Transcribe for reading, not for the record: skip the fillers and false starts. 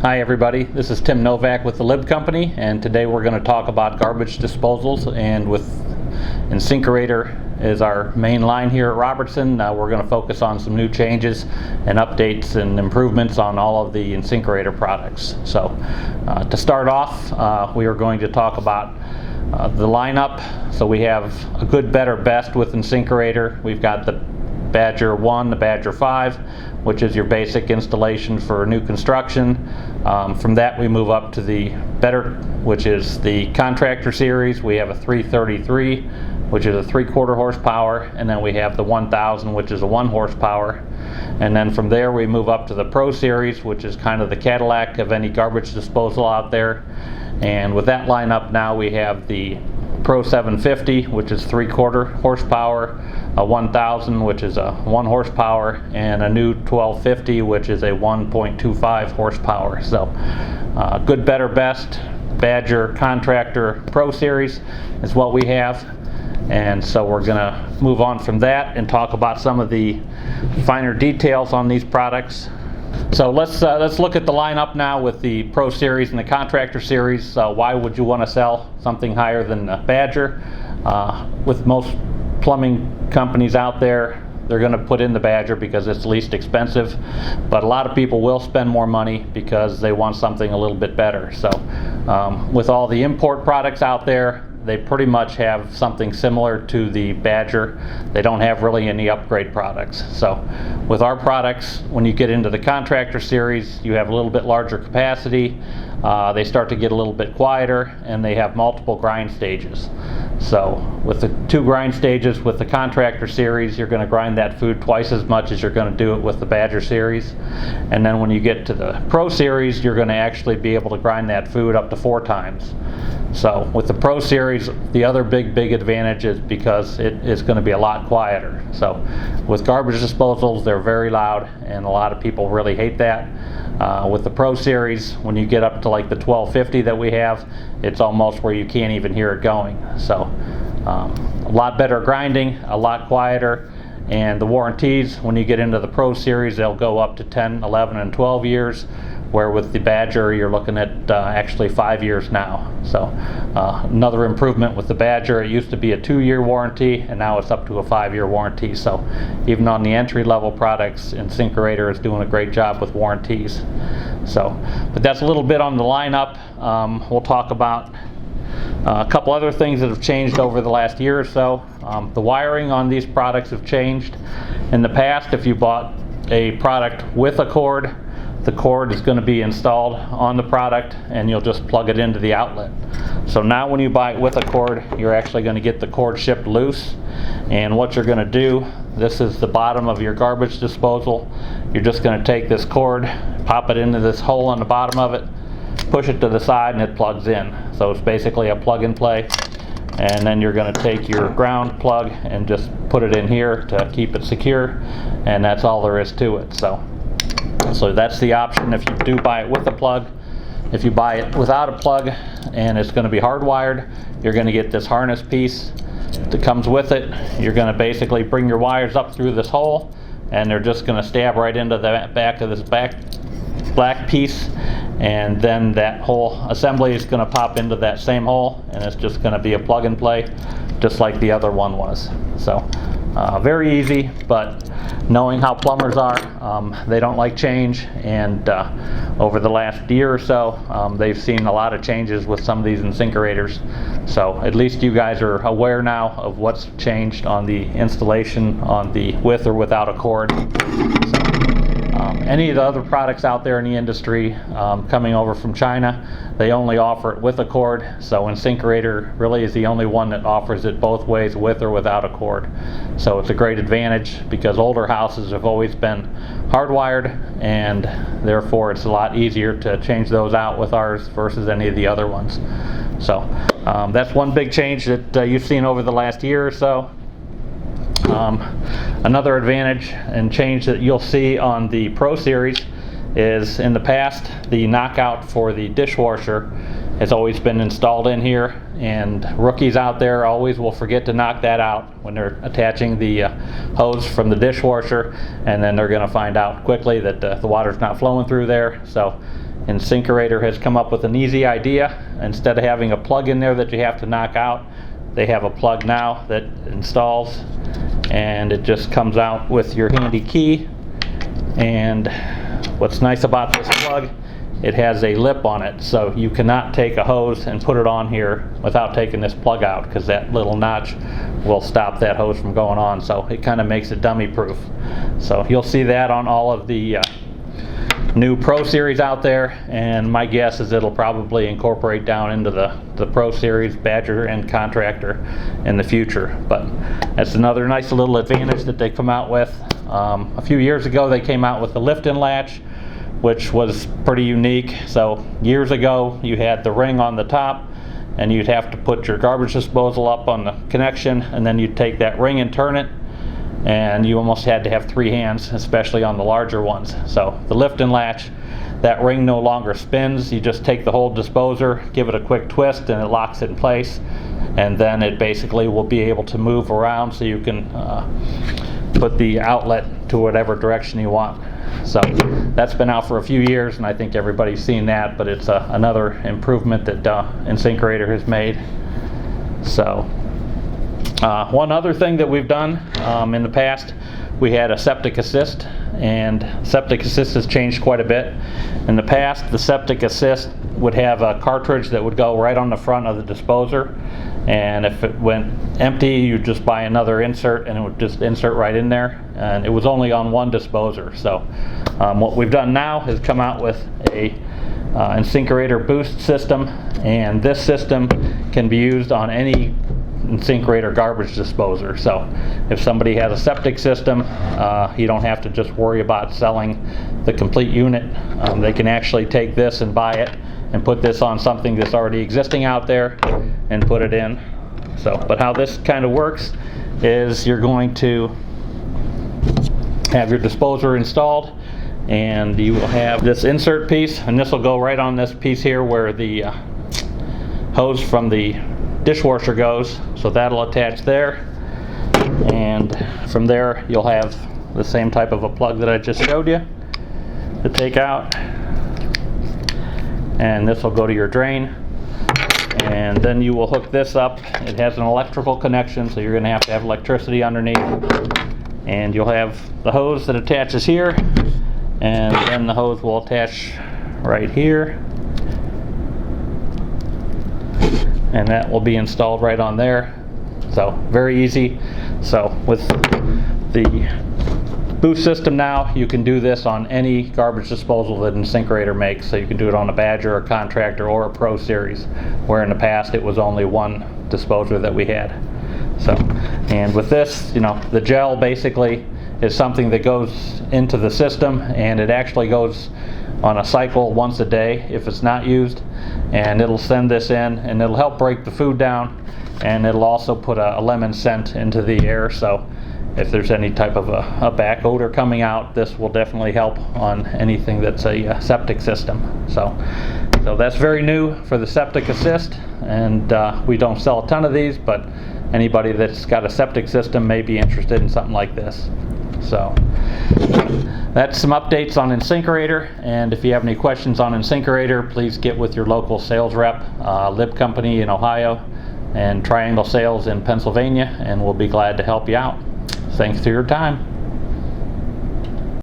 Hi everybody, this is Tim Novak with the Libb company, and today we're going to talk about garbage disposals. And with Insinkerator as our main line here at Robertson, we're going to focus on some new changes and updates and improvements on all of the Insinkerator products. So to start off, we are going to talk about the lineup. So we have a good, better, best with Insinkerator. We've got the Badger 1, the Badger 5, which is your basic installation for new construction. From that we move up to the better, which is the contractor series. We have a 333, which is a 3/4 horsepower, and then we have the 1000, which is a 1 horsepower. And then from there we move up to the Pro series, which is kind of the Cadillac of any garbage disposal out there. And with that lineup now we have the Pro 750, which is 3/4 horsepower, a 1000, which is a 1 horsepower, and a new 1250, which is a 1.25 horsepower. So good, better, best Badger Contractor Pro Series is what we have. And so we're going to move on from that and talk about some of the finer details on these products. So let's look at the lineup now with the Pro Series and the Contractor Series. Why would you want to sell something higher than the Badger? With most plumbing companies out there, they're going to put in the Badger because it's least expensive, but a lot of people will spend more money because they want something a little bit better. So with all the import products out there, they pretty much have something similar to the Badger. They don't have really any upgrade products. So with our products, when you get into the Contractor series, you have a little bit larger capacity. They start to get a little bit quieter, and they have multiple grind stages. So with the 2 grind stages with the Contractor series, you're going to grind that food twice as much as you're going to do it with the Badger series. And then when you get to the Pro series, you're going to actually be able to grind that food up to 4 times. So with the Pro series, the other big advantage is because it is going to be a lot quieter. So with garbage disposals, they're very loud, and a lot of people really hate that. With the Pro series, when you get up to like the 1250 that we have, it's almost where you can't even hear it going. So a lot better grinding, a lot quieter. And the warranties, when you get into the Pro series, they'll go up to 10, 11, and 12 years, where with the Badger you're looking at actually 5 years now. So another improvement with the Badger, it used to be a 2-year warranty, and now it's up to a 5-year warranty. So even on the entry-level products, Insinkerator is doing a great job with warranties. So, but that's a little bit on the lineup. We'll talk about a couple other things that have changed over the last year or so. The wiring on these products have changed. In the past, if you bought a product with a cord, the cord is going to be installed on the product, and you'll just plug it into the outlet. So now when you buy it with a cord, you're actually going to get the cord shipped loose. And what you're going to do, this is the bottom of your garbage disposal. You're just going to take this cord, pop it into this hole on the bottom of it, push it to the side, and it plugs in. So it's basically a plug and play. And then you're going to take your ground plug and just put it in here to keep it secure, and that's all there is to it. So that's the option if you do buy it with a plug. If you buy it without a plug and it's going to be hardwired, you're going to get this harness piece that comes with it. You're going to basically bring your wires up through this hole, and they're just going to stab right into the back of this black piece, and then that whole assembly is going to pop into that same hole, and it's just going to be a plug and play just like the other one was. So very easy, but knowing how plumbers are, they don't like change, and over the last year or so, they've seen a lot of changes with some of these Insinkerators. So at least you guys are aware now of what's changed on the installation on the with or without a cord. So, any of the other products out there in the industry coming over from China, they only offer it with a cord. So Insinkerator really is the only one that offers it both ways, with or without a cord. So it's a great advantage because older houses have always been hardwired, and therefore it's a lot easier to change those out with ours versus any of the other ones. So that's one big change that you've seen over the last year or so. Another advantage and change that you'll see on the Pro Series is, in the past, the knockout for the dishwasher has always been installed in here, and rookies out there always will forget to knock that out when they're attaching the hose from the dishwasher, and then they're going to find out quickly that the water's not flowing through there. So Insinkerator has come up with an easy idea. Instead of having a plug in there that you have to knock out, they have a plug now that installs, and it just comes out with your handy key. And what's nice about this plug, it has a lip on it, so you cannot take a hose and put it on here without taking this plug out, because that little notch will stop that hose from going on. So it kind of makes it dummy proof. So you'll see that on all of the new Pro Series out there, and my guess is it'll probably incorporate down into the Pro Series, Badger, and Contractor in the future. But that's another nice little advantage that they come out with. A few years ago they came out with the lift and latch, which was pretty unique. So years ago you had the ring on the top, and you'd have to put your garbage disposal up on the connection, and then you'd take that ring and turn it, and you almost had to have 3 hands, especially on the larger ones. So the lift and latch, that ring no longer spins. You just take the whole disposer, give it a quick twist, and it locks it in place, and then it basically will be able to move around, so you can put the outlet to whatever direction you want. So that's been out for a few years, and I think everybody's seen that, but it's another improvement that Insinkerator has made. So one other thing that we've done in the past, we had a Septic Assist, and Septic Assist has changed quite a bit. In the past, the Septic Assist would have a cartridge that would go right on the front of the disposer, and if it went empty, you'd just buy another insert and it would just insert right in there, and it was only on one disposer. So what we've done now is come out with a Insinkerator boost system, and this system can be used on any Insinkerator garbage disposer. So if somebody has a septic system, you don't have to just worry about selling the complete unit. They can actually take this and buy it and put this on something that's already existing out there and put it in. So, but how this kind of works is you're going to have your disposer installed, and you will have this insert piece, and this will go right on this piece here where the hose from the dishwasher goes. So that'll attach there, and from there you'll have the same type of a plug that I just showed you to take out, and this will go to your drain, and then you will hook this up. It has an electrical connection, so you're going to have electricity underneath, and you'll have the hose that attaches here, and then the hose will attach right here, and that will be installed right on there. So very easy. So with the boost system now, you can do this on any garbage disposal that Insinkerator makes. So you can do it on a Badger, a Contractor, or a Pro Series, where in the past it was only one disposer that we had. So, and with this, you know, the gel basically is something that goes into the system, and it actually goes on a cycle once a day if it's not used, and it'll send this in, and it'll help break the food down, and it'll also put a lemon scent into the air. So if there's any type of a back odor coming out, this will definitely help on anything that's a septic system. So that's very new for the Septic Assist, and we don't sell a ton of these, but anybody that's got a septic system may be interested in something like this. So that's some updates on Insinkerator, and if you have any questions on Insinkerator, please get with your local sales rep, Libb Company in Ohio and Triangle Sales in Pennsylvania, and we'll be glad to help you out. Thanks for your time.